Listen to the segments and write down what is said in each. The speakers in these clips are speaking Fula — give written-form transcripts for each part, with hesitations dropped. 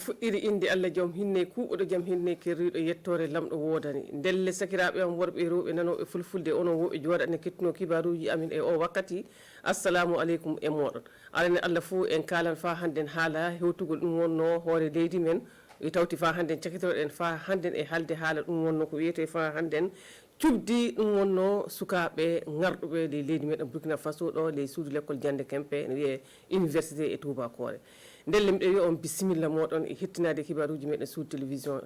fuɗɗiri inde Allah joom hinne kuuɓoɗo jaam hinne kerriɗo yettore lamɗo wodani ndelle sakiraɓe am worɓe e rewɓe nanoɓe fulfulde onon woɓe jooɗanne kettuno kibaruji amin e o wakkati assalamu aleykum e moɗon alane Allah fo en kalan fa hannden haala hewtugol ɗum wonno hoore leydi men e tawti fa hannden cakitoɗen fa hannden e halde haala ɗum wonno ko wiyete fa hannden cubdi ɗum wonno sukaɓe garɗuɓe ley leydi meɗen Burkina Faso ɗo ley suudu l'école Diandé Kempe ne wiye université e Toubakore ndelle mbiɗa wiya on bisimilla moɗon e hettinade kibaruji meɗen suudu télévision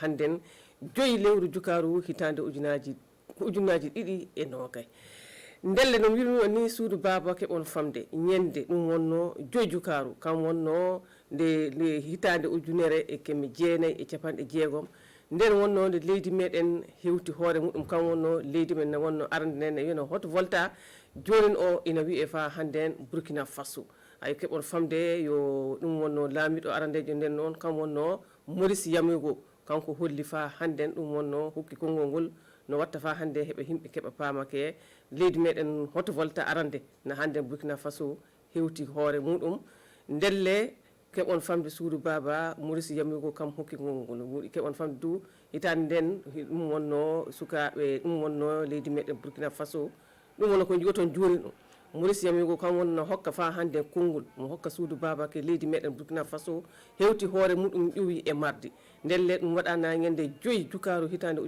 hannden 5 lewru jukaru hitande ujunaji ɗiɗi e nogay ndelle noon wirno ni suudu baba keɓon famde ñande ɗum wonno 5 jukaru kam wonno nde hitande ujunere e kemme jeenayyi e capanɗe jeegom nden wonno nde leydi meɗen hewti hoore muɗum kam wonno leydi men ne wonno arande nden ne wiyano hot volta jonin o ina wiye fa hannden Burkina Faso ay keɓon famde yo ɗum wonno laamiɗo arandejo nden noon kam wonno Maurice Yamogo kanko holli fa hannden ɗum wonno hokki konngol ngol no watta fa hannde heɓa yimɓe keɓa paamake leydi meɗen hoto volta arande no hannden Burkina Faso hewti hoore muɗum ndelle keɓon famde suudu baba Maurice Yamogo kam hokki konngol ngol keɓon famde du hitande nden ɗum wonno sukaɓe ɗum wonno leydi meɗen Burkina Faso ɗum wonno ko jigoton joni ɗum Maurice Yamogo kam wonno hokka fa hannde konngol mo hokka suudu baba ke leydi meɗen Burkina Faso hewti hoore muɗum ƴuwi e mardi ndelle ɗum waɗana ñande 5 jukaru hitande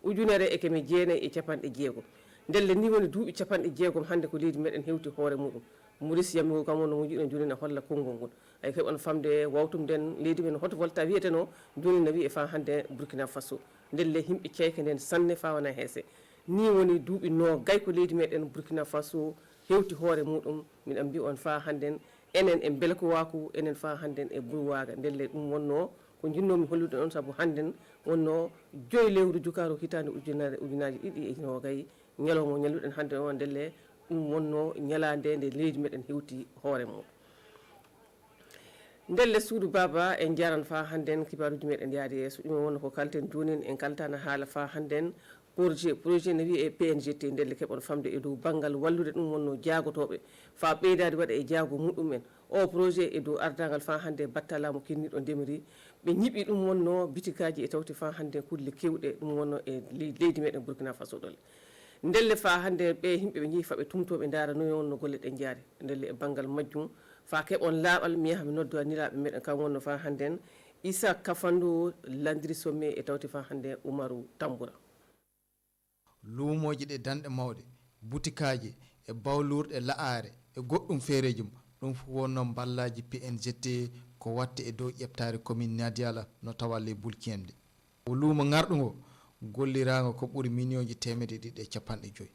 ujunere e keme jeenayyi e capanɗe jeegom ndelle ni woni duuɓi capanɗe jeegom hannde ko leydi meɗen hewti hoore muɗum Maurice Yamogo kam wonno mo jiɗon joni ne holla konngol ngol ay keɓon famde wawtumden leydi men hoto volta wiyeteno joni ne wiye fa hannde Burkina Faso ndelle himɓe ceyke nden sanne fa wona heese ni woni duuɓi nogay ko leydi meɗen Burkina Faso hewti hoore muɗum miɗen mbi on fa hannden enen e belkowaku enen fa hannden e Bourwaga ndelle ɗum wonno ko jinnomi hollude on saabu hannden wonno 5 lewru jukaru hitande ujunaji ɗiɗi e nogay ñalawma ñalluɗen hannde o ndelle ɗum wonno ñalande nde leydi meɗen hewti hoore mum ndelle suudu baba en jaran fa hannden kibaruji meɗen yaade yeeso ɗum wonno ko kalten joni en kaltano haala fa hannden projet ne wiye PNGT ndelle keɓon famde e dow banggal wallude ɗum wonno jaagotoɓe fa ɓeydade waɗa e jaago muɗumen o projet e dow ardagal fa hannde battalamu kinniɗo ndemri ɓe ñiɓi ɗum wonno bitikaji e tawti fa hannde kulle kewɗe ɗum wonno e leydi meɗen Burkina Faso ɗole ndelle fa hannde ɓe yimɓe ɓe jiifa ɓe tumtoɓe daara no wonno golle ɗe jaari ndelle e banggal majjum fa keɓon laaɓal mi yaha mi noddo aniraɓe meɗen kam wonno fa hannden Issa Kafando Landry Somme e tawti fa hannde Oumarou Tamboura luumoji ɗe danɗe mawɗe butikaji e bawlurɗe la'are e goɗɗum feereji mum ɗum fof wonno ballaji PNGT ko watte e dow ƴeftare commune Nadiala no tawa ley Bulkiyemde o luumo ngarɗugo gollirago ko ɓuuri million ji 150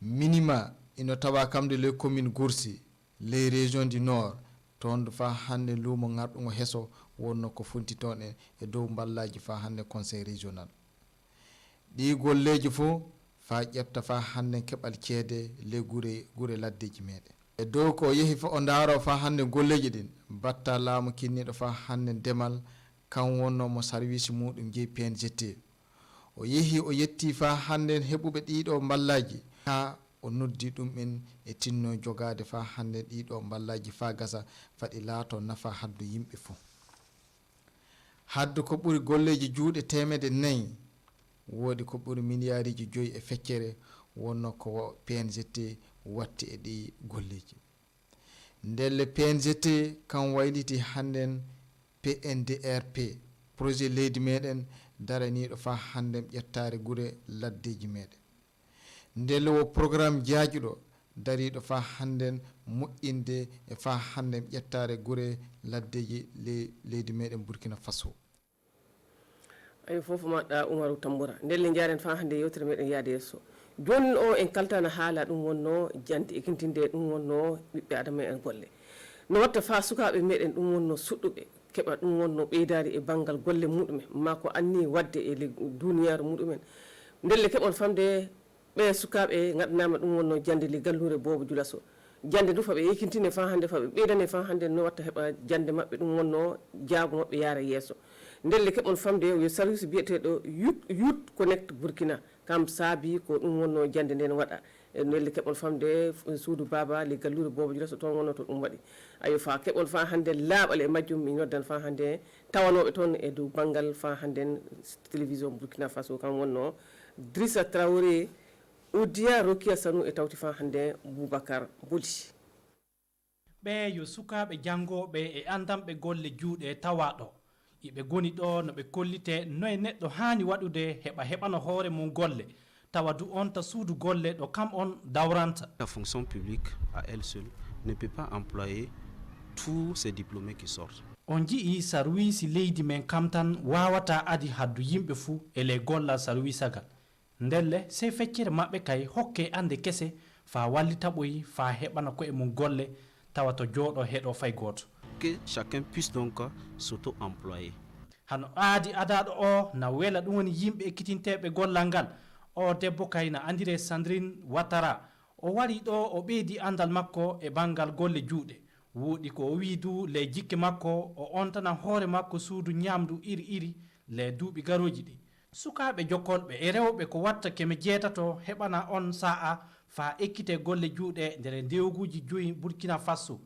minima ino tawa kamde ley commune Goursi ley région du nord toon fa hannde luumo ngarɗugo heeso wonno ko funti toon e dow ballaji fa hannde conseil régional ɗi golleji fof fa ƴefta fa hannde keɓal ceede ley gure laddeji meɗen e dow ko yeehi fa o daaro fa hannde golleji ɗin batta laamu kinniɗo fa hannde ndemal kan wonnomo service muɗum jeeyi PNGT o yeehi o yetti fa hannde heɓuɓe ɗiɗo ballaji ha o noddi ɗumen e tinno jogade fa hannde ɗiɗo ballaji fa gasa faɗi laato nafa haddu yimɓe fof haddu ko ɓuuri golleji juuɗe 400 woodi ko ɓuri milliardiji 5 e feccere wonno ko PNGT watti e ɗi golleji ndelle PNGT kan wayliti hannden PNDRP projet leydi meɗen daraniɗo fa hannden ƴettare gure laddeji meɗen ndelle wo programme jaajuɗo dariɗo fa hannden moƴƴinde e fa hannden ƴettare gure laddeji leydi meɗen Burkina Faso ay fof maɗɗa Oumarou Tamboura ndelle jaren fa hannde yewtere meɗen yaade yesso joni o en kaltano haala ɗum wonno jante e kintinde ɗum wonno ɓiɓɓe adama en golle no watta fa sukaɓe meɗen ɗum wonno suɗɗuɓe keɓa ɗum wonno ɓeydari e banggal golle muɗumen ma ko anni wadde e duniyaru muɗumen ndelle keɓon famde ɓe sukaɓe gaɗanama ɗum wonno jande li gallure Bobo Dioulasso jande du faɓe yekintine fa hannde faɓe ɓeydane fa hannde no watta heɓa jande mabɓe ɗum wonno jaago mabɓe yaara yesso ndelle keɓon famde yo service biyeteɗo Youth Connect Burkina kam saabi ko ɗum wonno jande nden waɗa nelle keɓol famde suudu baba le galluure bobo jula so toon wonno to ɗum waɗi ayo fa keɓol fa hannde laaɓal e majjum mi noddan fa hannde tawanoɓe toon e dow banggal fa hannde télévision Burkina Faso kam wonno Drissa Traoré Oudia Rokia Sanou e tawti fa hannde Boubacar Boli. ɓe yo sukaɓe jangoɓe e andamɓe golle juuɗe tawaɗo iɓe goni ɗo no ɓe kollite noye neɗɗo hani waɗude heɓa heɓano hoore mum golle tawa du on ta suudu golle ɗo kam on dawranta. La fonction publique à elle seule ne peut pas employer tous ces diplômés qui sortent. On jii sarwisi leydi men kam tan wawata adi haddu yimɓe fuu ele gollal sarwisagal ndelle sey feccere maɓɓe kay hokke ande kese fa wallita ɓoyi fa heɓana koye mum golle tawa to jooɗo heɗo fay goto. Que chacun puisse donc s'auto-employer. Hano aadi adaɗo o na wela ɗum woni yimɓe ekkitinteɓe gollal ngal o debbo kay na andire Sandrine Ouattara o wari ɗo o ɓeydi andal makko e bangal golle juuɗe woɗi ko o wiidu le jikke makko o ontana hoore makko suudu ñamdu iri iri le duuɓi garoji ɗi sukaɓe jokkolɓe e rewɓe ko watta keme jeetato heɓana on sa'a fa ekkite golle juuɗe nder ndewguji joyi Burkina Faso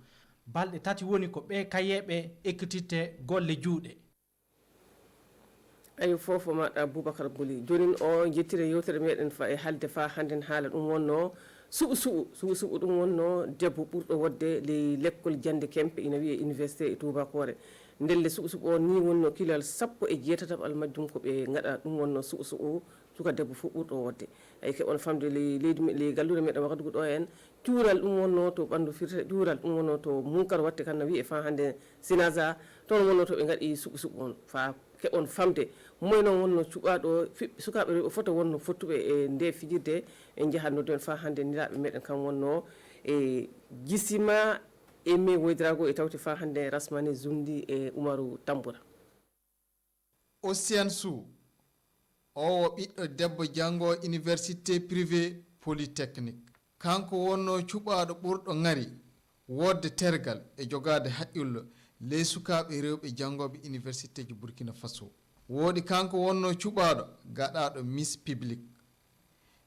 balɗe tati woni ko ɓe kayeɓe ekkititte golle juuɗe. ayo fofo maɗa Boubacar Boli jonin o jettire yewtere meɗen fa e haalde fa hannden haala ɗum wonno suɓu ɗum wonno debbo ɓurɗo wodde le l'école Diande Kempe ina wiye université e Toubakore ndelle suɓu o ni wonno kilal 17 almajjum ko ɓe gaɗa ɗum wonno suɓu suka debbo fof ɓurɗo wodde ay keɓon famde leydi le galluure meɗen wakadugo ɗo en cuural ɗum wonno to ɓandu firte cuural ɗum wonno to munkar watte kan no wiye fa hannde Sinaza toon wonno to ɓe gaɗi suɓu on fa keɓon famde moy noon wonno cuɓaɗo sukaɓe rewɓe foto wonno fottuɓe e nde fijirde e jahanno den fa hannde niraɓe meɗen kam wonno e Gisima Aimé Woydrago e tawti fa hannde Rasmane Zoundi e Oumarou Tamboura. Océane Sou o ɓiɗɗo debbo jango université privé polytechnique kanko wonno cuɓaɗo ɓurɗo ngari wodde tergal e jogade haqqillo ley sukaɓe rewɓe jangoɓe université ji Burkina Faso woodi kanko wonno cuɓaɗo gaɗaɗo Miss Public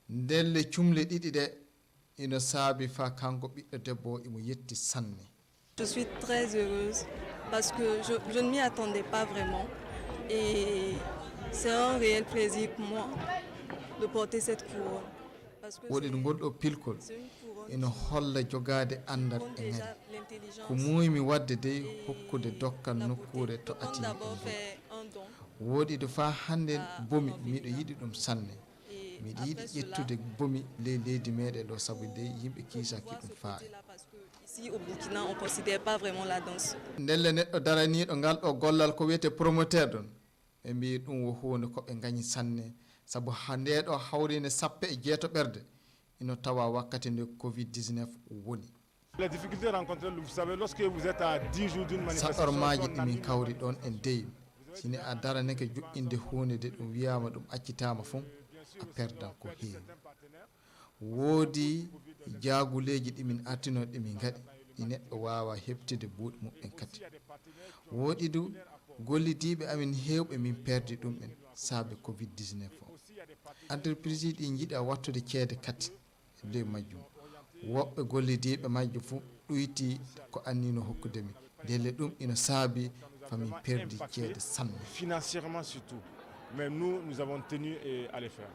ndelle cumle ɗiɗi ɗe ina saabi fa kanko ɓiɗɗo debbo imo yetti sanne. Je suis très heureuse parce que je ne m'y attendais pas vraiment et c'est un réel plaisir pour moi de porter cette couronne. woɗi ɗo gonɗo pilkol ina holla jogade andal e ngari ko muymi wadde dey hokkude dokkal nokkure to atimi woɗi ɗo fa hande bomi miɗo yiɗi ɗum sanne miɗo yiɗi ƴettude bomi ley leydi meɗen ɗo saabu dey yimɓe kiisaki ɗum faayi. Ici au Burkina, on ne considère pas vraiment la danse. ndelle neɗɗo daraniɗo ngal ɗo gollal ko wiyete promoteur ɗon ɓe mbi ɗum wo hunde koɓe gañi sanne saabu nde ɗo hawrine 18 ɓerde ino tawa wakkati nde Covid-19 woni. Les difficultés rencontrées, vous savez, lorsque vous êtes à 10 jours d'une manifestation. saɗormaji ɗimin kawri ɗon en dewi sine a daraneke joƴƴinde hunde de ɗum wiyama ɗum accitama fo a perdan ko heewi woodi jaaguleji ɗimin artino ɗimin gaɗi ɗi neɗɗo wawa heɓtide buuɗi muɓɓen kadi woodi du gollidiɓe amin hewɓe min perdi ɗum en saabe Covid-19 o entreprise ɗi jiiɗa wattude ceede kadi e ley majjum woɓɓe gollidiɓe majjo fo ɗoyti ko annino hokkudemi ndelle ɗum ina saabi famin perdi ceede sanne financièrement surtout mais nous avons tenu à le faire.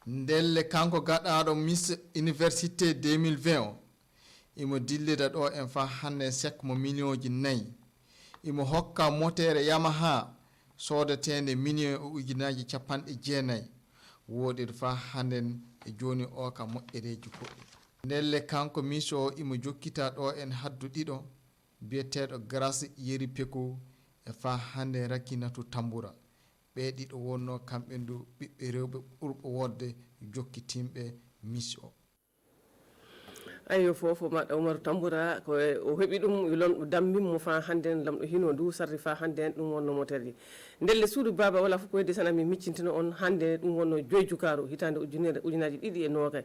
ndelle kanko gaɗaɗo Miss Université 2020 o imo dillida ɗo en fa hande sek mo millionji 4 imo hokka motere Yamaha sodetende million e ujunaji 90 woɗi fa handen e joni o ka moƴƴereji goɗɗi ndelle kanko Miss o imo jokkita ɗo en haddu ɗiɗo biyeteɗo Grace Yeri Peko e fa hande Rakinatu Tamboura ɓe ɗiɗo wonno kamɓe ndu ɓiɓɓe rewɓe ɓurɓe wodde jokkitimɓe Miss o. ayo fofo maɗa Oumarou Tamboura ko o heeɓi ɗum lamɗo dammimo fa hannden lamɗo hino ndu sarri fa hannden ɗum wonno moterji ndelle suudu baba wala fof ko hedde tan ami miccintino on hannde ɗum wonno joyi jukaru hitande ujunaji 2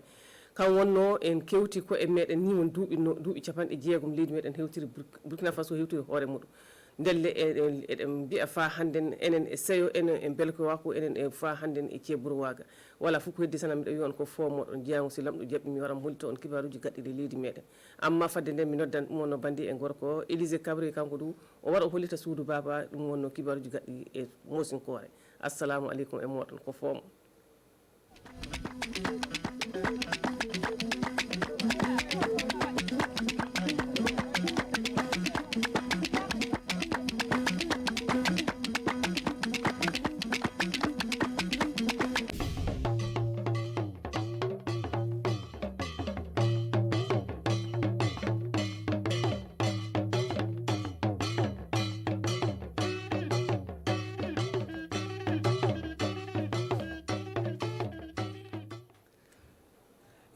kam wonno en kewti ko e meɗen ni won duuɓi 60 leydi meɗen hewtiri Burkina Faso hewtiri hoore muɗum ndelle eɗen mbiya fa hannden enen e seyo enen e belkowa ko enen e fa hannden e ceeburu waaga wala fof ko heddi tan miɗo wi on ko foomoɗon jeyango si lamɗo jaɓɓi mi waram hollito on kibaruji gaɗɗiɗi leydi meɗen amma fadde nden mi noddan ɗum wonno bandi e gorko Élysée Kabri kanko du o waɗa o hollita suudu baba ɗum wonno kibaruji gaɗɗi e mosinkore assalamu aleykum e moɗon ko foomo.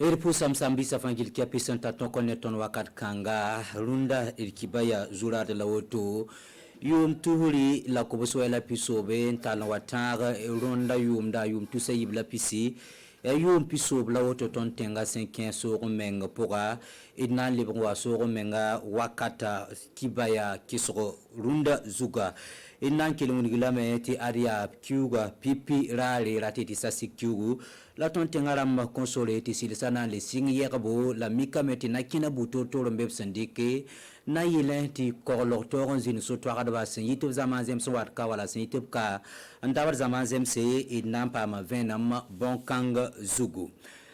Erpu samsambi safangil kia pisanta tokone ton wakat kanga runda irkibaya zura de la woto yum tuhuri la koboso la pisobe ntala wataga runda yum da yum tusayib la pisi yum pisob la woto ton tenga 5 so menga poga idna libwa so menga wakata kibaya kisro runda zuga inan kilungu gilame ti aria kyuga pipi rale ratiti sasi kyugu la ton tengaram console ti silisana le singi yagabo la mikameti nakina buto to rombe sandike na yilenti korlo toron zin so to agaba sen yitub zaman zem so wat ka wala sen yitub ka andawar zaman zem se idnam pa ma venam bonkang zugu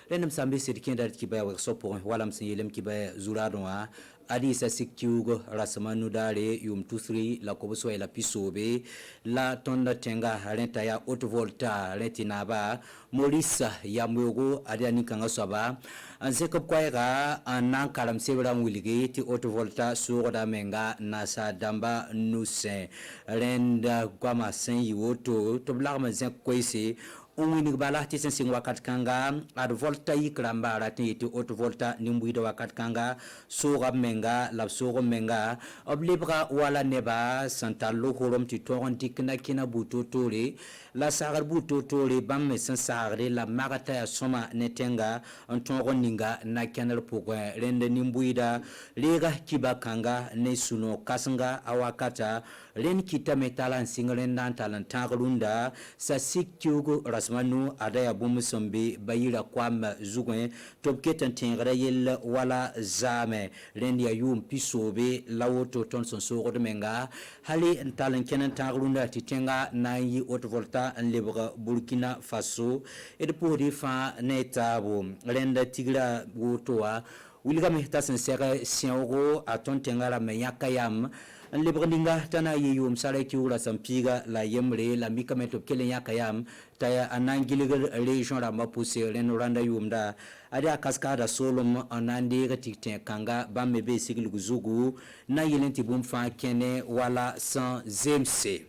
lenam sambi sirkin dat kibaya workshop wala msen yelem kibaya zuradwa adi sa sikkiugo rasamanu dare yum tusri la koboso la pisobe la tonda tenga renta ya haute volta retinaba morisa ya mwogo adi anikanga soba anzeka kwaega anan kalam sebra wilige ti haute volta suroda menga nasa damba nusen renda kwama sen yoto to blagma zen kwese Umini bala ti sensing wakat kanga ad volta yikramba rati ti haute volta nimbuida wakat kanga soga menga la sogo menga oblibra wala neba santalo horom ti toron dikna kina butotore la sagar butotore bamme san sagre la magata ya soma netenga antoron ninga na kenal pogwa rende nimbuida lega kibakanga ne suno kasanga awakata len kita metalan singlen nan talan tagrunda sa sikkyugo rasmanu adaya bumusombe bayira kwam zugwen topketan tingra yel wala zame len ya yum pisobe lawoto ton son sogod menga hali talan kenan tagrunda titenga nayi haute volta en libre Burkina Faso et pour fa netabo lenda tigra wotoa wilga mehta sen sere sienro aton tengara meyakayam en libreninga tana yum sare kiura sampiga la yemre la mikameto kelen yakayam taya anangiligal region rama pousse len randa yumda ada kaskada solom anandi retikte kanga bamme be sigil guzugu na yelenti bumfa kene wala sans zemse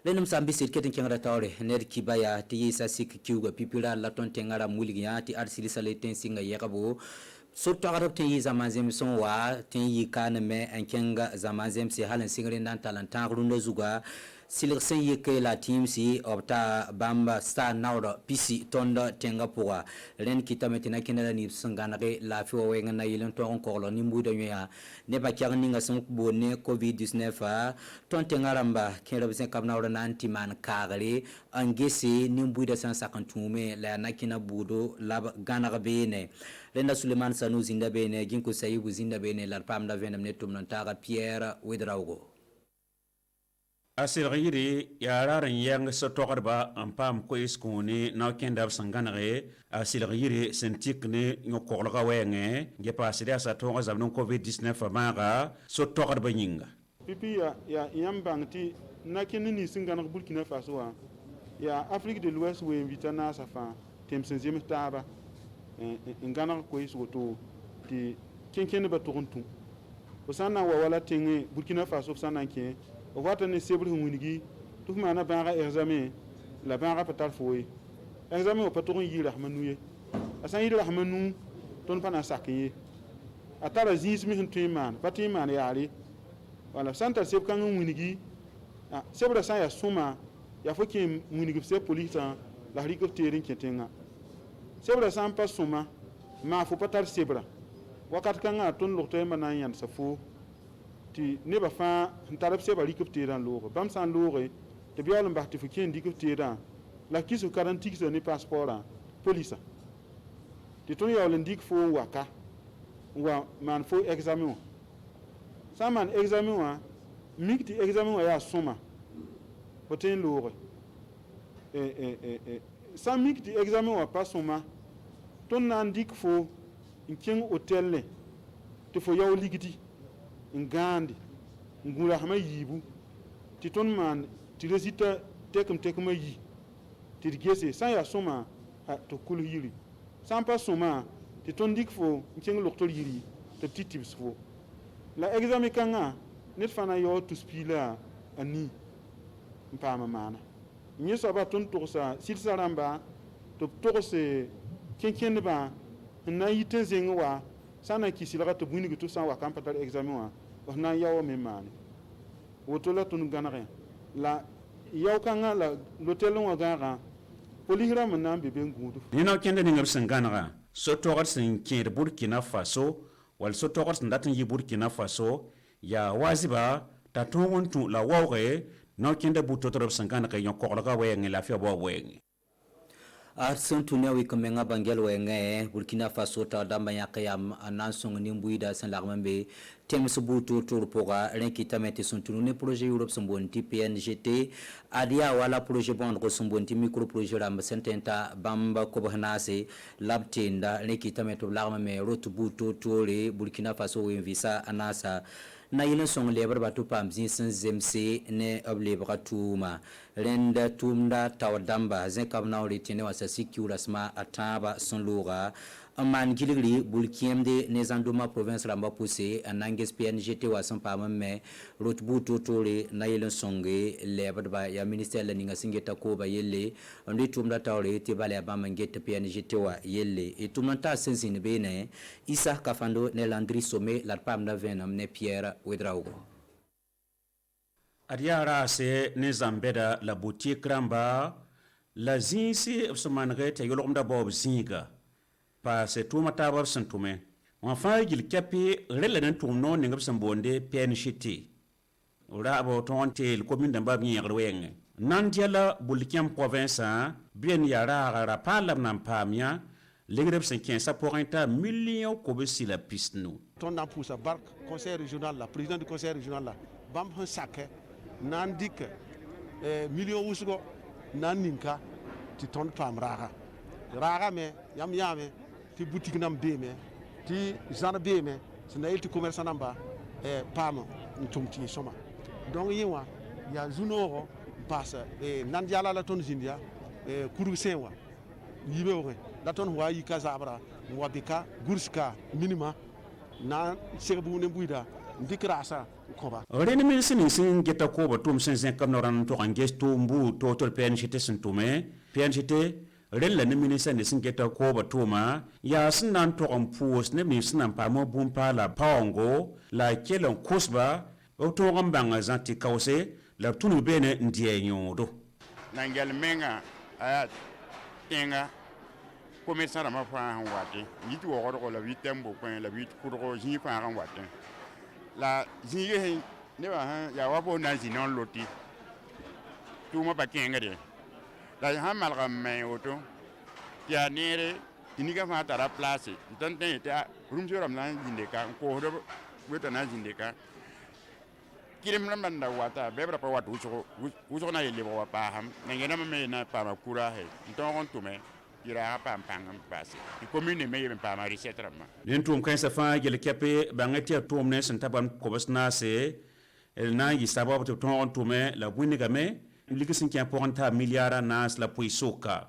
lenum sambi sit keten kengra tawre ner kibaya ti sa sik kiuga pipira la ton tengara muligia ti arsili sale tensinga yakabo surtout arab tin yi zamazem son wa tin yi kan me en kenga zamazem si halan singre nan talantan runda zuga silir sen yi ke la team si opta bamba sta nawda pisi tonda tenga poa ren kitametina kinala ni sangana la fi wenga na yilen to on ko lo ni mbuda nya ne ba kyang ninga son bonne covid 19 ton tenga ramba kera bisen kam nawda nan timan kagale angese ni mbuda san sakantume la nakina budo la gana bene Lenda Suleiman Sanu zinda bene ginko sayibu zinda bene la pamda venam netum nantara Pierre Wedraugo asirgiri yararan yang sotogarba ampam ko iskuni na kenda sanganare asirgiri sentikne ngokorga wenge ge pasida sa to zabnon covid 19 maga sotogarba nyinga pipi ya yambangti nakini ni singana Burkina Faso ya Afrique de l'Ouest we invitana safa temsenzim taba ngana ko isgoto ti kenkene ba torontu osana wa wala tingi Burkina Faso sana ke o wata ne sebri hunigi tuf mana banga examen la banga patal foy examen o patron yi rahmanuye asan yi rahmanu ton pana sakiye atara zis mi huntiman patiman yari wala santa seb kan hunigi sebra sa ya suma ya foke hunigi se polisa la helicopter ketenga sebra sampa suma ma fu patar sebra wakat kanga ton lokto manan yan safo tɩ nebã fãa n tar b sɛba rɩk b teedã n looge bãmb sã n looge tɩ b yaool n bas tɩ fo kẽen dɩk b teedã la kis f karen tigsã ne passepɔrã polisa tɩ tõnd yaool n dɩk fo n waka n wa maan fo examen wã sã n maan examen wã mik tɩ examen wã yaa sõma fo tõe n looge sã n mik tɩ examen wã pa sõma tõnd na n dɩk fo n kẽng hotɛlle tɩ fo yao ligdi n gãande n gũrasmã yiibu tɩ tõnd maan tɩ resita tɛkm-tɛkmã yi tɩ d gese sã n yaa sõma tɩ kʋls yiri sã n pa sõma tɩ tõnd dɩk fo n kẽng loktor yiri tɩ b tɩ tibs fo la examen kãngã ned fãna yao tus piila a nii n paama maana yẽ soaba tõnd togsa sɩdsa rãmba tɩ b togs kẽn-kẽndbã n na n yit n zeng wa sã n na n kɩ sɩlga tɩ b wĩnግ tɩ b sã n wa kãn pa tar examen wã f na n yao me maane woto la tõnd gãnegẽ la yao kãngã la lotel wã gãagã polis rãmb n na n be be n gũud ne na kẽnda ning b sẽn gãnegã so-togd sẽn kẽed burkina faso wall so-togd sẽn dat n yɩ burkina faso yaa waaziba t'a tõog n tũ la waooge na kẽnda bu-to-tr b sẽn gãnege yõ-koglga wɛɛngẽ lafiya bao wɛɛngẽ Arsen tuna wi kamenga bangel wenge Burkina Faso ta damba yakayam anan song ni mbuida san lagmambe tem subutu tur poga renkita meti suntunu ne projet Europe sombonti PNGT adia wala projet bon ko sombonti micro projet ram sententa bamba ko bahnase labtinda renkita meto lagmame rotu butu tore Burkina Faso wi visa anasa na yilin song lebar batu pam zin sen zemse ne able bakatuma renda tumda tawadamba zen kabna ritine wasa sikura sma ataba son loga aman giligri bulkiemde ne zanduma province ramba poussé ananges PNGT wasan pam me rotbu totore na yilin songe lebar ba ya ministère la ninga singeta ko ba yelle ndi tumda tawre te bale ba mangeta PNGT wa yelle et tumanta sensine bene isa kafando ne landri sommet la pam na venam ne Pierre Wedraugo adiara se ne zambeda la boutique ramba la zinsi absmange te yolomda bob zinga pa se tuma tabar santume on fa gil kapi relenen tumno ne ngab sambonde PNGT ora abo tonte le commune d'amba bien rweng nandiala bulkiam province bien yara ra palam nam pamia L'église c'est 15 pour un million de si la piste nous. Ton a poussé barque conseil régional là, président du conseil régional là, bam un sac, nandik million usgo, naninka, ti ton pam raga me, yam yame, ti boutique nam be me, ti zana be me, c'est naïl ti commerçant namba, pam, ntum ti soma. Donc yewa, ya junoro passe, nandiala la ton zindia, kurusenwa, yibewe. La tonne wa yika zabra wa beka gurska minima na serbu ne buida ndikrasa koba rene min sin geta ko ba tum sen kam noran to anges to mbu to to PNGT sin tume PNGT ren la ne min sin geta ko ba tuma ya sin nan to on pos ne min sin pa mo bum pa la paongo la kelon kusba o to ngambanga zanti kause la tunu bene ndiye nyodo nangel menga aya tenga commerçant ma fa han wate yit wo ko la witem bo point la wit pour ko ji fa han wate la ji ne ba ha ya wa bo na ji non loti tu ma ba kenga de la ha mal ga me auto ya nere iniga fa tara place ton ten ta rum joram na jinde ka ko do weta na jinde ka kirim na manda wata bebra pa watu uso na yele wa pa ham ngena me na pa ma kura he ton to me ira pa pangam passe di commune me yem pa mari setrama nen tum kan sa fa gel kepe bangati tum ne sen taban ko basna se el na yi sababu to ton tume la buni game ligisin ki importanta milliards nas la puisoka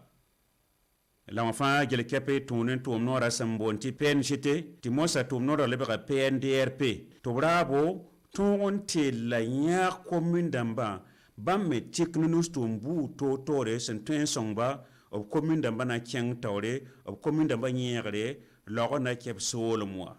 la fa gel kepe tunen tum nora sambonti PNGT ti mosa tum nora le ba PNDRP to bravo ton te la nya commune d'amba bamme teknunus tumbu to tore sen ten songba of commune d'amba na kiang tawre of commune d'amba nyere logo na kep sol moi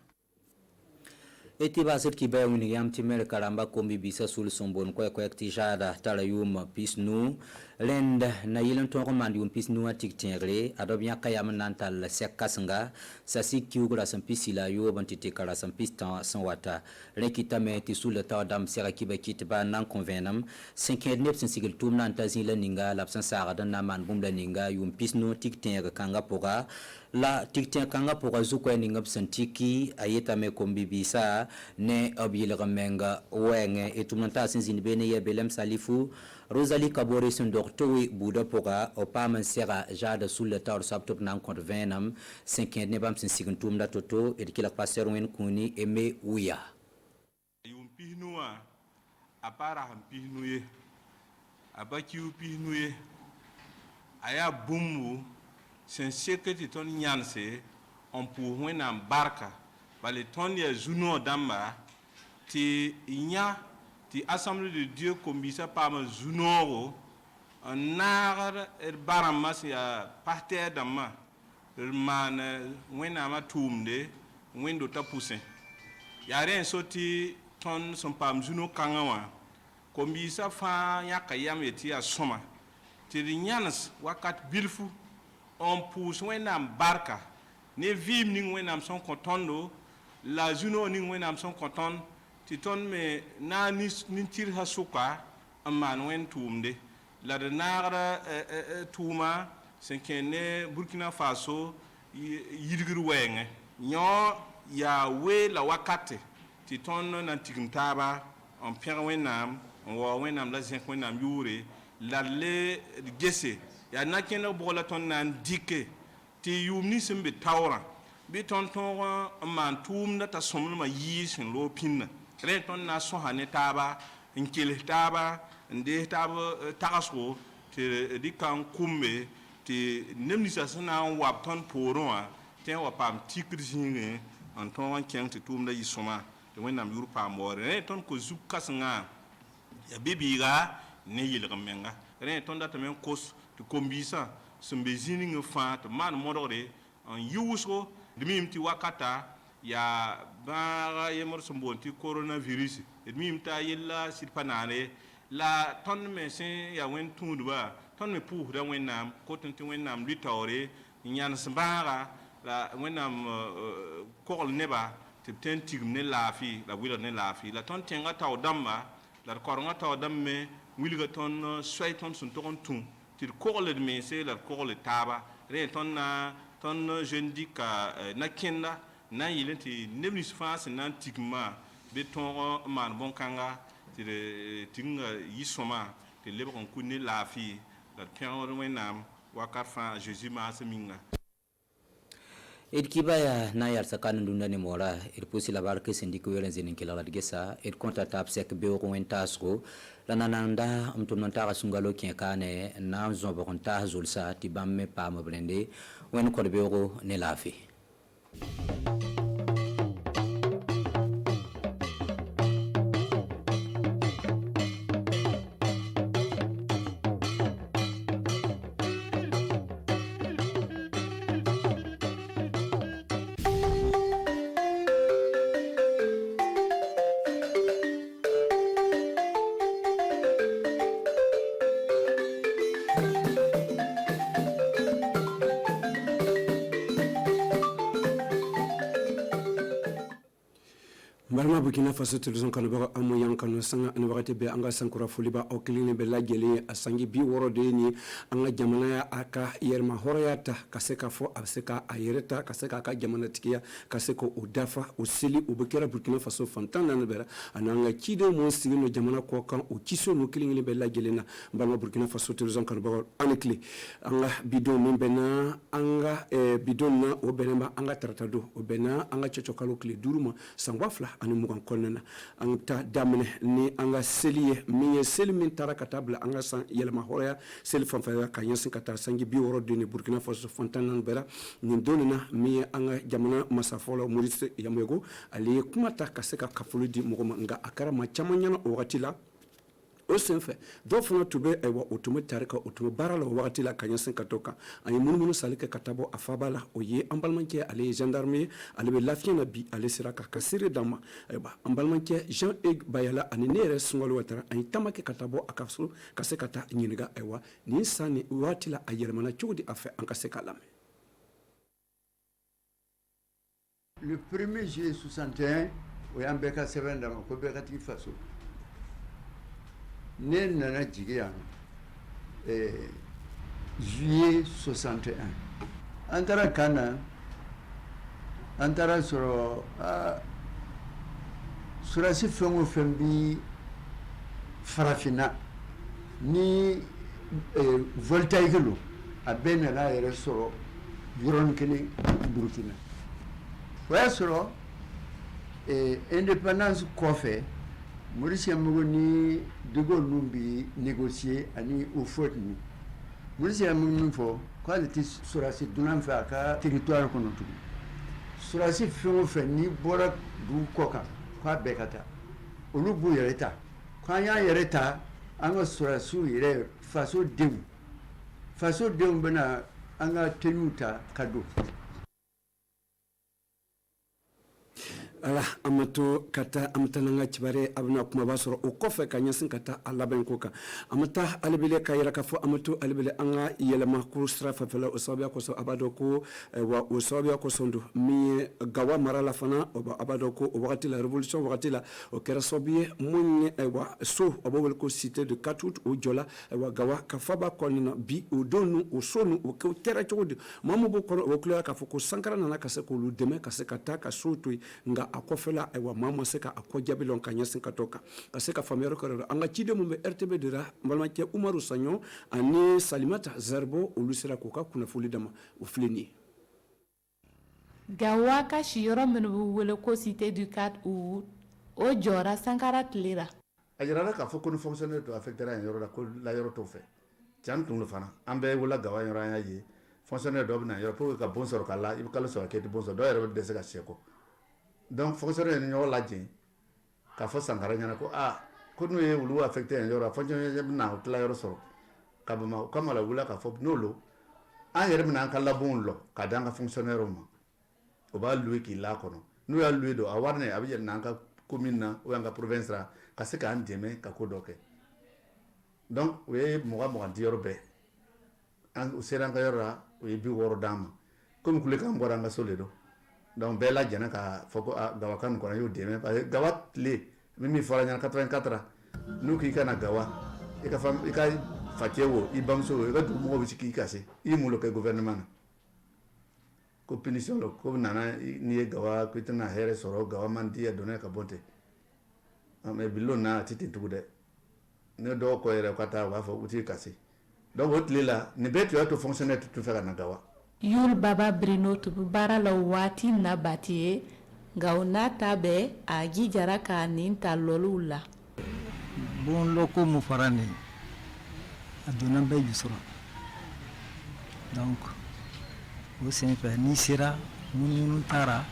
eti basir ki ba wini yam timel karamba kombi bisa sul sombon ko ti jada tala yum pisnu lend na yilen to mandi um pisnu atik tingre adob nya kayam nantal sekasnga sasi kiugra sam pisila yo bantite kala sam pistan san wata rekita me ti sul ta dam sera ki ba kitba nan convenam 5 nep sin sigil tum nan ta zila ninga lapsan sara dan na man bum la ninga yum pisnu tik tingre kanga poga la tikten kanga poka zuko ni ngap santiki ayeta me kombi bisa ne abil ramenga wenge etumanta sinzin bene ya belem salifu Rosalie Kabore son docteur buda poka opam sera jada sul le tar saptop nan kont venam 5 ne bam sin siguntum da toto et kila passer wen kuni eme uya yum pihnua apara ham pihnuye abaki pihnuye aya bumbu sen seketi ton nyanse on pour wena barka bale ton ya juno damba ti inya ti assemblée de Dieu kombisa pama junoro nar baramas ya parterre dama man wena ma tumde wendo ta poussin ya ren soti ton son pam juno kangawa kombisa fa yakayam yeti asoma ti nyans wakat bilfu on pousse wenam barka ne vim ning wenam son contondo la juno ning wenam son conton ti ton me na ni tir hasuka amman wen tumde la de nagra tuma senkene Burkina Faso yirgir wenge nyo ya we la wakate ti ton na tigntaba on père wenam on wa wenam la zen wenam yure la le gese ya nakena bola ton nan dike ti yumni sembe tawra bi ton ton man tum na ta somno ma yisin lo pinna re ton na so hane taba nkele taba nde taba tagasco te di kan kumbe te nemni sa sana wap ton poronwa te wa pam tikri jinge en ton ken te tum da yisoma te wenam yur pam more re ton ko zukasnga ya bibiga ne yilgamenga re ton da tamen kos to kombisa sembe zininga fa to man modore en yuso dimim ti wakata ya ba yemor sombonti coronavirus dimim ta yilla sirpanane la ton me sen ya wen tundba ton me pour da wenam ko ton ti wenam litore nyan sambara la wenam korl neba te ten tigme lafi la wila ne lafi la ton tenga taw damba la koronga taw damme wilga ton swaiton sun ton tun til korle de mese la korle taba re ton na ton jeune dika na kenda na yilenti nebnis face na tigma be ton man bon kanga til tinga yisoma te lebon kunni lafi la piano wenam wakarfa jésus ma seminga ed kibaya na yar sakana dunda ne mora ed pusi la barke sindiko yoren zinin kila gesa ed konta tap sek be ko wentasco la nananda umtumnanta sungalo kane na zombo konta zulsa tibamme pa mo blende wen ko be ko ne lafi Barma Burkina Faso television kanubara amu yang kanu sanga ani wakati be anga sankura fuliba o kilini be lajeli asangi bi woro de ni anga jamana ya aka yerma horoyata kaseka fo abseka ayereta kaseka aka jamana tikiya kaseko udafa usili ubekera Burkina Faso fantana nbera ananga kide mo sigino jamana ko kan o kiso no kilini be lajeli na Barma Burkina Faso television kanubara anikli anga bidon membena anga bidon na obenema anga tratado obena anga chechokalo kli duruma sangwafla ani mugan konnana anta damne ni anga seliye mi sel min taraka tabla anga san yelma hoya sel fanfa ka yansin kata sangi bi woro de ni Burkina Faso fontanan bera ni donina mi anga jamana masafolo Maurice Yamwego ali kumata kaseka kafuludi mugoma nga akara ma chamanyana o watila o senfɛ dɔw fana tun bɛ ayiwa o tun bɛ tari ka o tun bɛ baara la o wagati la ka ɲɛsin ka to kan an ye munumunu sali kɛ ka taa bɔ a faba la o ye an balimakɛ ale ye gendarme ye ale bɛ lafiya na bi ale sera ka seere d'an ma ayiwa an balimakɛ Jean-Hugues Bayala ani ne yɛrɛ Sunkalo Watara an ye taama kɛ ka taa bɔ a ka so ka se ka taa ɲininka ayiwa nin san ni waati la a yɛlɛmana cogo di a fɛ an ka se k'a lamɛn. Le 1er juillet 61 o y'an bɛɛ ka sɛbɛn d'a ma ko bɛɛ ka t'i faso ne nana jigin yan juillet 61 an taara kan na an taara sɔrɔ surasi fɛn o fɛn bi farafinna ni voltaïque lo a bɛɛ nana yɛrɛ sɔrɔ yɔrɔnin kelen Burukina o y'a sɔrɔ indépendance kɔfɛ Maurice Yamugu ni De Gaulle ninnu bi négocier ani Houphouët ninnu Maurice Yamugu min fɔ k'ale tɛ sɔrasi dunan fɛ a ka territoire kɔnɔ tugun sɔrasi fɛn o fɛn n'i bɔra dugu kɔ kan k'a bɛɛ ka taa olu b'u yɛrɛ ta k'an y'an yɛrɛ ta an ka sɔrasiw yɛrɛ fasodenw bɛna an ka tenue ta ka don. ala amato kata amtananga cibare abna kuma ba sɔrɔ o kɔfɛ ka ɲɛsin ka taa a labɛn ko kan amata alibele ka yira ka fɔ amato alibele an ka yɛlɛma kuru sira fɛfɛla o sababuya kosɔn a b'a dɔn ko wa o sababuya kosɔn don min ye gawa mara la fana a b'a dɔn ko o wagati la révolution wagati la o kɛra sababu ye mun ye ayiwa so a b'o wele ko cité de 4 août o jɔla ayiwa gawa ka faba kɔnɔna bi o don nu o so nu o kɛra cogo di maa min b'o kɔnɔ o kulela k'a fɔ ko Sankara nana ka se k'olu dɛmɛ ka se ka taa ka so to yen nka a kɔfɛla ayiwa maa ma se ka a kɔ jaabi lɔn ka ɲɛsin ka to kan ka se ka faamuyali kɛ an ka ciden mun bɛ RTB de la n balimakɛ Umaru Saɲɔ ani Salimata Zaribo olu sera k'u ka kunnafoli dama o filɛ nin ye. Gawa ka siyɔrɔ minnu bɛ wele ko cité du 4 août o jɔra Sankara tile la. a jirala k'a fɔ ko ni fonctionnaire dɔ affectera yen yɔrɔ la ko la yɔrɔ t'o fɛ can tun do fana an bɛɛ wolola Gawa yɔrɔ an y'a ye fonctionnaire dɔ bɛ na yɔrɔ pour que ka bon sɔrɔ ka la i bɛ kalo sɔrɔ k'e tɛ bon sɔrɔ dɔw yɛrɛ bɛ dɛsɛ ka sɛ kɔ donc fonctionnaire ni ɲɔgɔn lajɛ k'a fɔ Sankara ɲɛna ko ko n'u ye olu affecté yen yɔrɔ fonctionnaire bɛ na o tila yɔrɔ sɔrɔ ka Bamakɔ o kama la wula k'a fɔ n'olu an yɛrɛ bɛna an ka labɔnw lɔ k'a di an ka fonctionnaire ma o b'a loué k'i la kɔnɔ n'u y'a loué don a wari a bɛ yɛlɛn an ka commune na ou an ka province la ka se k'an dɛmɛ ka ko dɔ kɛ donc o ye 20 di yɔrɔ bɛɛ o sera an ka yɔrɔ la o ye 60 d'an ma komi kulekan bɔra an ka so le don donc bɛɛ lajɛna k'a fɔ ko Gawa ka nin kɔnɔ y'o dɛmɛ parce que Gawa tile min fɔra ɲɛna 84 n'u k'i ka na Gawa i ka facɛ wo i bamuso wo i ka dugumɔgɔw bɛ se k'i kasi i ye mun lo kɛ gouvernement na ko punition lo ko nana n'i ye Gawa ko i tɛna hɛrɛ sɔrɔ Gawa man di a dɔnna ka bɔ ten mais bi lon na a tɛ ten tugun dɛ ne dɔw kɔ yɛrɛ ka taa u b'a fɔ u t'i kasi donc o tile la nin bɛɛ tun y'a to fonctionnaire tun fɛ ka na Gawa. Yul Baba Brino tun bɛ baara la waati na bati ye nka o n'a ta bɛɛ a jijara k'a nin ta lɔliw la. Bon loko mun fara nin a donna bɛɛ ju sɔrɔ donc o senfɛ n'i sera minnu taara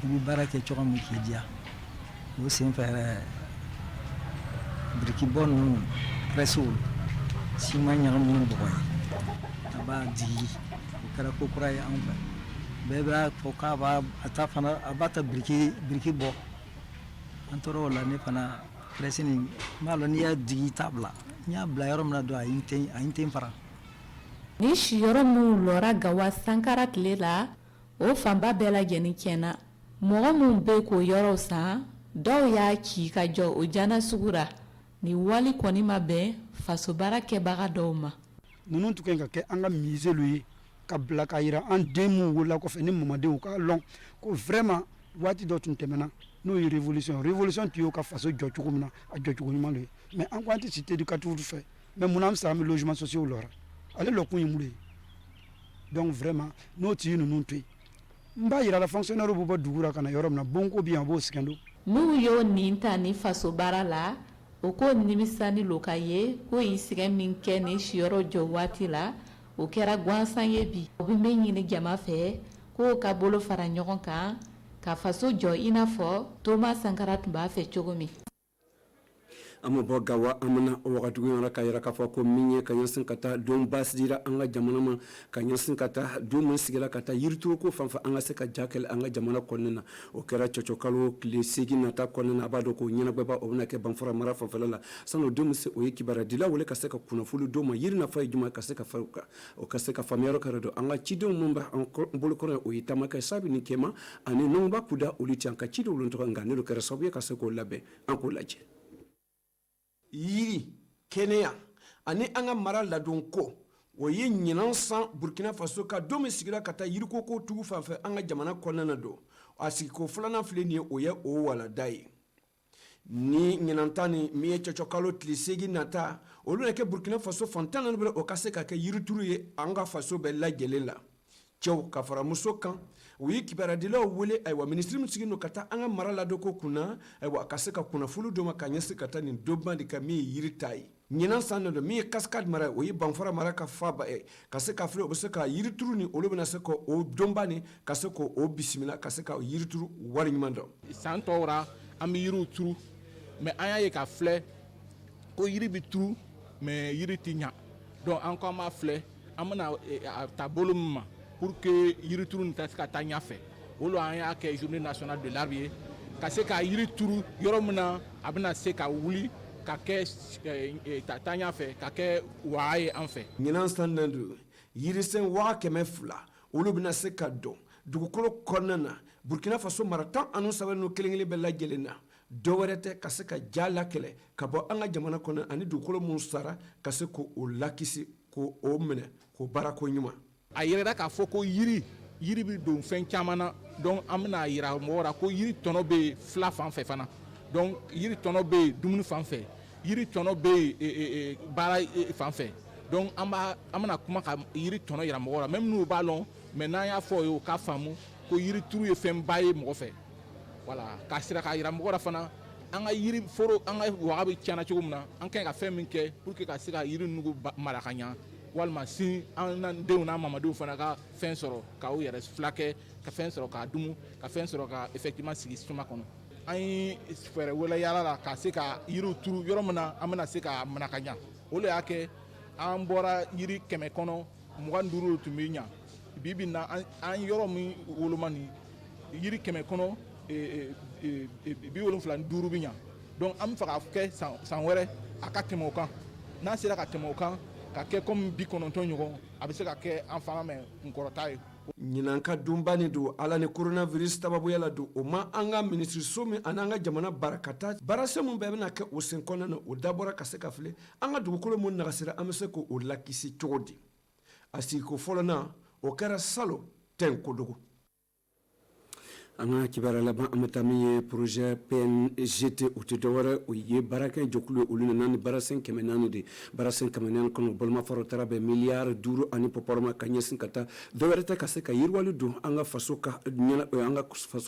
i bɛ baara kɛ cogo min k'i diya o senfɛ yɛrɛ birikibɔ ninnu prɛsiw siman ɲagamin bɔgɔ ye a b'a digi o kɛra ko kura ye anw fɛ bɛɛ b'a fɔ k'a b'a ta biriki bɔ an tora o la ne fana prɛsi nin n b'a lɔn n'i y'a digi i t'a bila n y'a bila yɔrɔ min na dɔrɔn a ye n ten fara. Ni siyɔrɔ minnu lɔra Gawa Sankara tile la o fanba bɛɛ lajɛlen tiɲɛna mɔgɔ minnu bɛ k'o yɔrɔw san dɔw y'a ci ka jɔ o jana sugu ra ni wali kɔni ma bɛn faso baara kɛbaga dɔw ma. Ninnu tun ka kɛ an ka miseliw ye ka bila ka yira an den minnu wolola kɔfɛ ni mamadenw k'a lɔn ko vraiment waati dɔ tun tɛmɛna n'o ye révolution tun y'o ka faso jɔ cogo min na a jɔ cogo ɲuman de ye mais an ko an tɛ cité du 4 août fɛ mais mun an bɛ se an bɛ logement sociaux lɔra ale lɔ kun ye mun de ye donc vraiment n'o tigi ninnu to yen n b'a yira la fonctionnaire b'u bɔ dugu la ka na yɔrɔ min na bonko bɛ yan a b'o sɛgɛn don. N'u y'o nin ta ni faso baara la o ko nimisa ni loka ye ko i sɛgɛn min kɛ ni siyɔrɔ jɔ waati la o kɛra gansan ye bi o bɛ min ɲini jama fɛ k'o ka bolo fara ɲɔgɔn kan ka faso jɔ i n'a fɔ Thomas Sankara tun b'a fɛ cogo min. ama bɔ gawa amana o wagati yɔrɔ ka yɛrɛ k'a fɔ ko min ye ka ɲɛsin ka taa don basidira an ka jamana ma ka ɲɛsin ka taa don min sigira ka taa yirituroko fan fɛ an ka se ka ja kɛlɛ an ka jamana kɔnɔna na o kɛra cɔcɔkalo tile 8 nata kɔnɔna na a b'a dɔn ko ɲɛnabɔba o bɛna kɛ banfura mara fanfɛla la sanu don min se o ye kibaruya dila wele ka se ka kunnafoni d'o ma yiri nafa ye jumɛn ka se ka o ka se ka faamuyayɔrɔ kɛra don an ka cidenw min bɛ an bolokɔrɔ o ye tamakɛ sabi ni kɛma ani n'anw b'a kuda olu ci an ka cidenw olu tɔgɔ nka ne do kɛra sababu ye ka se k'o labɛn an k'o lajɛ yiri kɛnɛya ani an ka mara ladon ko o ye ɲinan san burkina faso ka don min sigira ka taa yiriko ko tugu fan fɛ an ka jamana kɔnɔna na don a sigiko filanan filɛ nin ye o ye o walada ye ni ɲinan ta ni min ye cɔcɔkalo tile 8 nata olu na kɛ burkina faso fantan naani bɛ o ka se ka kɛ yirituru ye an ka faso bɛɛ lajɛlen la cɛw ka fara muso kan u ye kibaradilaw wele ayiwa minisiri min sigilen don ka taa an ka mara ladon ko kunna ayiwa a ka se ka kunnafoni d'o ma ka ɲɛsin ka taa nin donba de kan min ye yiri ta ye ɲinan san na don min ye kaskadi mara ye o ye banfara mara ka faba ye ka se ka filɛ o bɛ se ka yirituru ni olu bɛna se ka o donba ni ka se ka o bisimila ka se ka yirituru wari ɲuman dɔn san tɔw ra an bɛ yiriw turu mɛ an y'a ye ka filɛ ko yiri bɛ turu mɛ yiri tɛ ɲa donc an ko an b'a filɛ an bɛna a ta bolo min ma pour que yirituru nin ka se ka taa ɲɛfɛ olu an y'a kɛ journée nationale de l'arbre ye ka se ka yiri turu yɔrɔ min na a bɛna se ka wuli ka kɛ taa ɲɛfɛ ka kɛ waa ye an fɛ ɲinan san na don yirisɛn 200,000 olu bɛna se ka dɔn dugukolo kɔnɔna na burkina faso mara 13 n'u kelen-kelen bɛɛ lajɛlen na dɔwɛrɛ tɛ ka se ka ja lakɛlɛ ka bɔ an ka jamana kɔnɔ ani dugukolo mun sara ka se k'o lakisi k'o minɛ k'o baara ko ɲuman a yɛrɛda k'a fɔ ko yiri bɛ don fɛn caman na donc an bɛna yira mɔgɔw la ko yiri tɔnɔ bɛ fila fan fɛ fana donc yiri tɔnɔ bɛ dumuni fan fɛ yiri tɔnɔ bɛ baara fan fɛ donc an bɛna kuma ka yiri tɔnɔ yira mɔgɔw la même n'u b'a lɔn mais n'an y'a fɔ o ye o k'a faamu ko yiri turu ye fɛnba ye mɔgɔ fɛ voilà k'a sira k'a yira mɔgɔw la fana an ka yiri foro an ka waga bɛ tiɲɛna cogo min na an ka ɲi ka fɛn min kɛ pour que ka se ka yiri nugu mara ka ɲa walima si an denw n'a mamadenw fana ka fɛn sɔrɔ k'aw yɛrɛ fila kɛ ka fɛn sɔrɔ k'a dumu ka fɛn sɔrɔ ka effectivement sigi suma kɔnɔ an ye fɛɛrɛ wele yala la ka se ka yiriw turu yɔrɔ min na an bɛna se ka mana ka ɲa o de y'a kɛ an bɔra yiri 100 kɔnɔ 25 tun bɛ ɲa bi bi na an yɔrɔ min woloma ni yiri 100 kɔnɔ 75 bɛ ɲa donc an bɛ fɛ ka kɛ san wɛrɛ a ka tɛmɛ o kan n'an sera ka tɛmɛ o kan ka kɛ comme 90 ɲɔgɔn a bɛ se ka kɛ an fanga mɛn nkɔrɔta ye ɲinan ka dunba ni don ala ni coronavirus sababuya la don o ma an ka minisiriso min ani an ka jamana barakata baarasɛn min bɛɛ bɛna kɛ o sen kɔnɔna na o dabɔra ka se ka filɛ an ka dugukolo mun nagasira an bɛ se k'o lakisi cogo di a sigiko fɔlɔ na o kɛra salo tɛn kodogo an ka kibaruya laban an bɛ taa min ye projet PNGT o tɛ dɔwɛrɛ o ye baarakɛ jɛkulu ye olu nana ni baarasɛn 400 de baarasɛn 400 kɔnɔ bolomafaro taara bɛn miliyari 5 ani pɔpɔrɔma ka ɲɛsin ka taa dɔwɛrɛ tɛ ka se ka yiriwali don an ka faso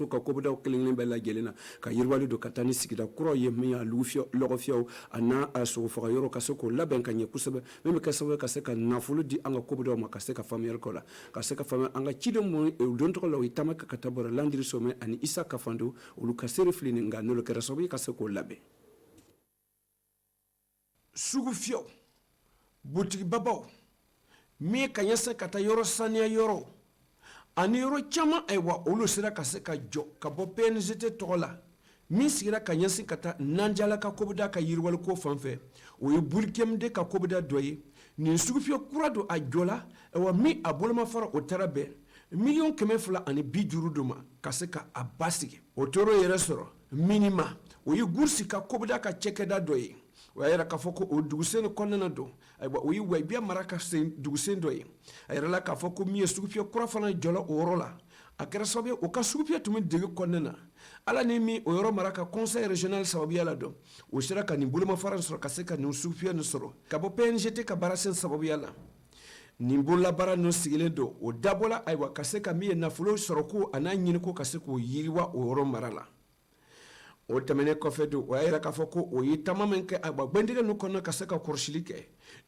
ka kobidaw kelen-kelen bɛɛ lajɛlen na ka yiriwali don ka taa ni sigida kuraw ye min y'a lɔgɔfiyɛw a n'a sogofaga yɔrɔ ka se k'o labɛn ka ɲɛ kosɛbɛ min bɛ kɛ sababu ka se ka nafolo di an ka kobidaw ma ka se ka faamuyali k'o la ka se ka faamuya an ka ciden mun don tɔgɔ la o ye Tamakɛ ka taa bɔra Landiri Somɛ ani Isa Kafando olu ka seere filɛ nin nka n'olu kɛra sababu ye ka se k'o labɛn sugu fiyɛw butigibabaw min ka ɲɛsin ka taa yɔrɔ saniya yɔrɔ ani yɔrɔ caman ayiwa olu sera ka se ka jɔ ka bɔ PNGT tɔgɔ la min sigira ka ɲɛsin ka taa Nanjala ka kobida ka yiriwali ko fan fɛ o ye Bulikɛmde ka kobida dɔ ye nin sugu fiyɛ kura don a jɔla ayiwa min a bolomafara o taara bɛn 250,000 do ma ka se ka a basigi o toro yɛrɛ sɔrɔ minima o ye Gursi ka kobida ka cɛkɛda dɔ ye o y'a yɛrɛ k'a fɔ ko o dugusen kɔnɔna don ayiwa o ye Wayibiya mara ka dugusen dɔ ye a yɛrɛ la k'a fɔ ko min ye sugufiyɛ kura fana jɔla o yɔrɔ la a kɛra sababu ye o ka sugufiyɛ tun bɛ dege kɔnɔna na ala ni min o yɔrɔ mara ka conseil régional sababuya la dɔn o sera ka nin bolomafara sɔrɔ ka se ka nin sugufiyɛ nin sɔrɔ ka bɔ PNGT ka baarasɛn sababuya la nin bololabaara ninnu sigilen don o dabɔla ayiwa ka se ka min ye nafolo sɔrɔ ko a n'a ɲini ko ka se k'o yiriwa o yɔrɔ mara la o tɛmɛnen kɔfɛ don o y'a yira k'a fɔ ko o ye taama min kɛ a gbɛntigɛ nu kɔnɔ ka se ka kɔrɔsili kɛ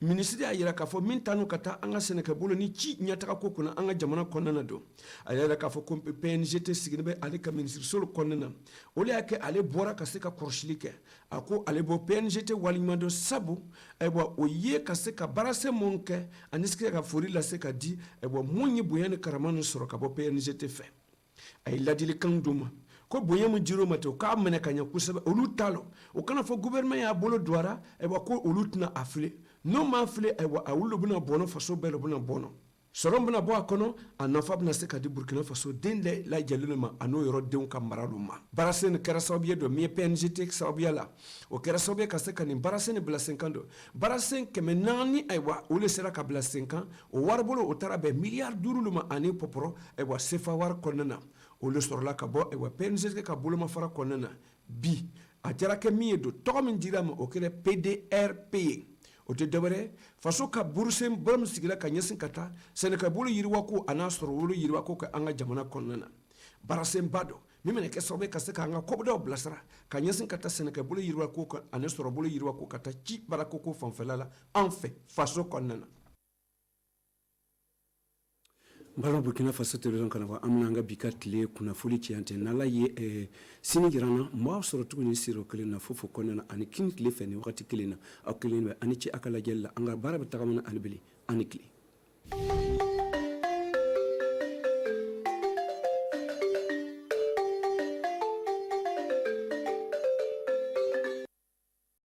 minisiri y'a yira k'a fɔ min ta n'u ka taa an ka sɛnɛkɛbolo ni ci ɲɛtaga ko kunna an ka jamana kɔnɔna na don a y'a yira k'a fɔ ko PNGT sigilen bɛ ale ka minisiriso kɔnɔna na o de y'a kɛ ale bɔra ka se ka kɔrɔsili kɛ a ko ale bɔ PNGT waliɲuman dɔn sabu ayiwa o ye ka se ka baarasɛ mun kɛ ani se ka foli lase ka di ayiwa mun ye bonya ni karama ni sɔrɔ ka bɔ PNGT fɛ a ye ladilikan d'u ma ko bonya mun jir'u ma ten u k'a minɛ ka ɲɛ kosɛbɛ olu t'a lɔ o kana fɔ gouvernement y'a bolo don a la ayiwa ko olu tɛna a file n'o m'a file ayiwa a olu bɛna bɔnɔ faso bɛɛ la u bɛna bɔnɔ sɔrɔ bɛna bɔ a kɔnɔ a nafa bɛna se ka di burkina faso den de lajɛlen ma a n'o yɔrɔ denw ka maraliw ma baarasen kɛra sababu ye dɔ min ye PNGT sababuya la o kɛra sababu ye ka se ka nin baarasen bila sen kan dɔ baarasen 400 ayiwa o de sera ka bila sen kan o wari bolo o taara bɛn miliyari 5 ma ani pɔpɔrɔ ayiwa sefa wari kɔnɔna na o de sɔrɔla ka bɔ ayiwa PNGT ka bolomafara kɔnɔna na bi a jara kɛ min ye don tɔgɔ min dira ma o kɛra PDRP ye o tɛ dɔwɛrɛ faso ka burusen bolo min sigila ka ɲɛsin ka taa sɛnɛkɛbolo yiriwako a n'a sɔrɔ wolo yiriwako ka an ka jamana kɔnɔna na baarasen ba dɔ min bɛna kɛ sababu ye ka se k'an ka kɔbdaw bilasira ka ɲɛsin ka taa sɛnɛkɛbolo yiriwako kan ani sɔrɔbolo yiriwako ka taa ci baarakoko fanfɛla la an fɛ faso kɔnɔna na bala burkina faso television kana fɔ an bɛna an ka bi ka tile kunnafoli cɛyante n'ala ye sini jira n na n b'aw sɔrɔ tuguni siro kelen na fofo kɔnɔna na ani kini tile fɛ nin wagati kelen na aw kelen bɛ ani ce a ka lajɛli la an ka baara bɛ tagamana ani bili ani tile